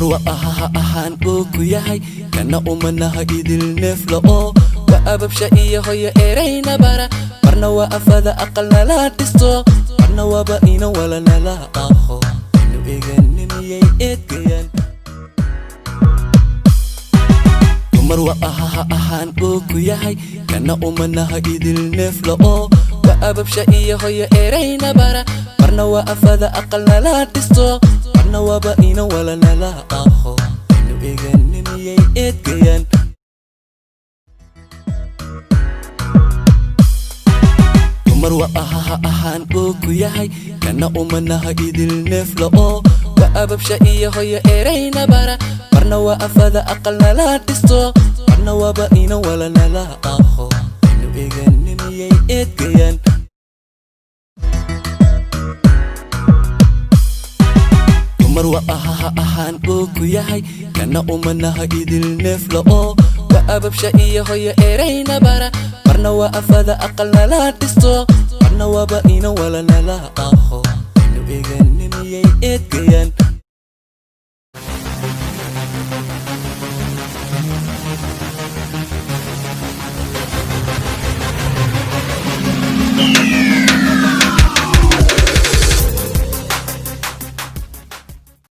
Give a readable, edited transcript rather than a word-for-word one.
dumar waa ahaan uu ku yahay kana umanaha idil neefla oo waa ababsha iyo hooyo erayna bara marna waa afada aqalna la dhisto marna waaba ina walana la aqo inu eeganimiyay eedkayaan dumar waa ahaan uu ku yahay kana umanaha idil neefla oo waa ababsha iyo hooyo erayna bara marna waa afada aqalna la dhisto marna waaba ina walana la aqo inu eeganimiyay eedkayaan dumar waa ahaan uu ku yahay kana umanaha idil neefla oo waa ababsha iyo hooyo erayna bara marna waa afada aqalna la dhisto marna waaba ina walana la aqo inu eeganimiyay eedkayaan dumar waa ahaan uu ku yahay kana umanaha idil neefla oo waa ababsha iyo hooyo erayna bara marna waa afada aqalna la dhisto marna waaba ina walana la aqo inu eeganimiyay eedkayaan